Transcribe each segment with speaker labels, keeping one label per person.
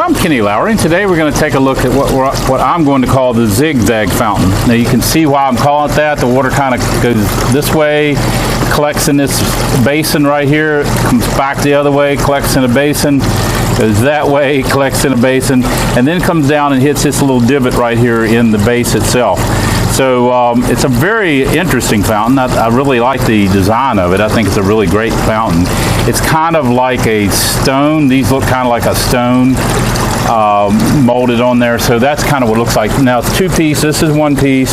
Speaker 1: I'm Kenny Lowry, and today we're going to take a look at what I'm going to call the Zig Zag Fountain. Now you can see why I'm calling it that. The water kind of goes this way, collects in this basin right here, comes back the other way, collects in a basin, goes that way, collects in a basin, and then comes down and hits this little divot right here in the base itself. So it's a very interesting fountain. I really like the design of it. I think it's a really great fountain. It's kind of like a stone. These look kind of like a stone molded on there. So that's kind of what it looks like. Now it's two pieces. This is one piece,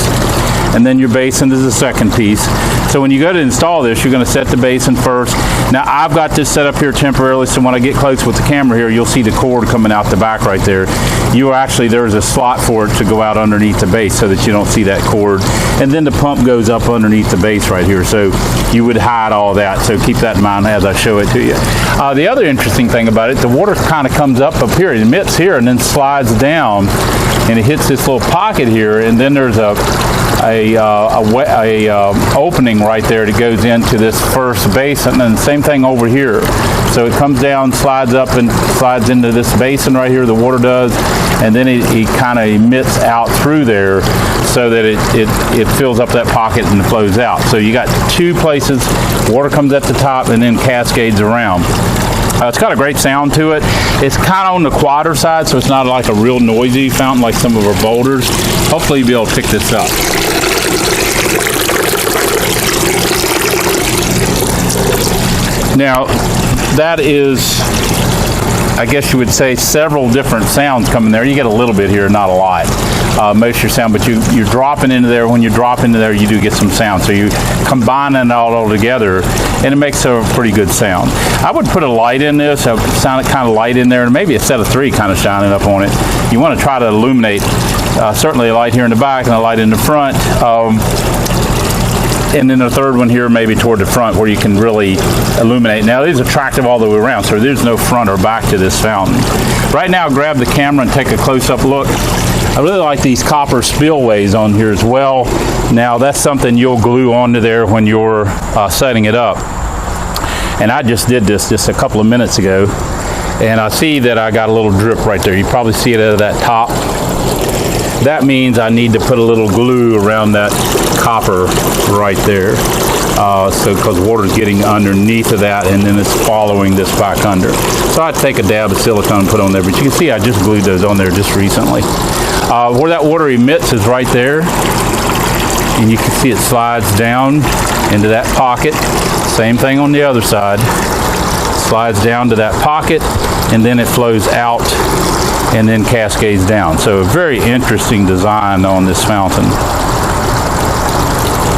Speaker 1: and then your basin is the second piece. So when you go to install this, you're going to set the basin first. Now I've got this set up here temporarily, so when I get close with the camera here, you'll see the cord coming out the back right there. There's a slot for it to go out underneath the base so that you don't see that cord. And then the pump goes up underneath the base right here, so you would hide all that. So keep that in mind as I show it to you. The other interesting thing about it, the water kind of comes up here, it emits here, and then slides down, and it hits this little pocket here, and then there's a opening right there that goes into this first basin, and the same thing over here. So it comes down, slides up, and slides into this basin right here, the water does, and then it kind of emits out through there so that it fills up that pocket and flows out. So you got two places, water comes at the top and then cascades around. It's got a great sound to it. It's kind of on the quieter side, so it's not like a real noisy fountain like some of our boulders. Hopefully you'll be able to pick this up. Now, that is, I guess you would say, several different sounds coming there. You get a little bit here, not a lot. Most of your sound, but you're dropping into there. When you drop into there, you do get some sound. So you combine it all together, and it makes a pretty good sound. I would put a light in this, a kind of light in there, and maybe a set of three kind of shining up on it. You want to try to illuminate, certainly a light here in the back and a light in the front. And then a third one here maybe toward the front where you can really illuminate. Now it is attractive all the way around, so there's no front or back to this fountain. Right now, grab the camera and take a close-up look. I really like these copper spillways on here as well. Now that's something you'll glue onto there when you're setting it up. And I just did this just a couple of minutes ago, and I see that I got a little drip right there. You probably see it out of that top. That means I need to put a little glue around that copper right there. Because water's getting underneath of that, and then it's following this back under. So I'd take a dab of silicone and put on there, but you can see I just glued those on there just recently. Where that water emits is right there, and you can see it slides down into that pocket. Same thing on the other side. Slides down to that pocket, and then it flows out and then cascades down. So a very interesting design on this fountain.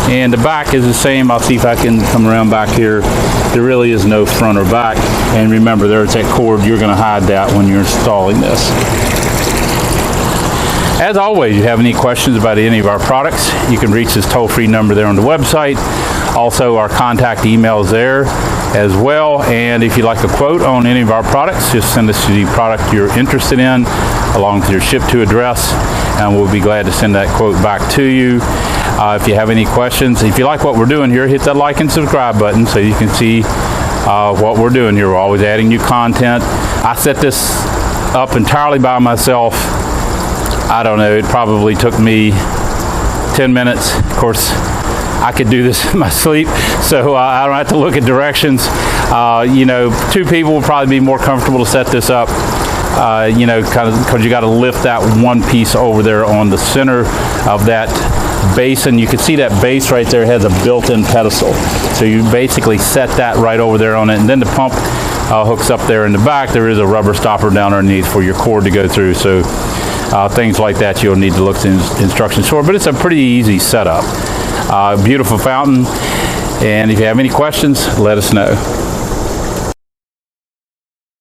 Speaker 1: And the back is the same. I'll see if I can come around back here. There really is no front or back. And remember, there's that cord. You're going to hide that when you're installing this. As always, if you have any questions about any of our products, you can reach this toll-free number there on the website. Also, our contact email is there as well. And if you'd like a quote on any of our products, just send us the product you're interested in along with your ship-to address, and we'll be glad to send that quote back to you. If you have any questions, if you like what we're doing here, hit that like and subscribe button so you can see what we're doing here. We're always adding new content. I set this up entirely by myself. I don't know, it probably took me 10 minutes. Of course, I could do this in my sleep, so I don't have to look at directions. Two people would probably be more comfortable to set this up, kind of because you got to lift that one piece over there on the center of that basin. You can see that base right there has a built-in pedestal. So you basically set that right over there on it, and then the pump hooks up there in the back. There is a rubber stopper down underneath for your cord to go through. So things like that you'll need to look in instructions for, but it's a pretty easy setup. Beautiful fountain, and if you have any questions, let us know.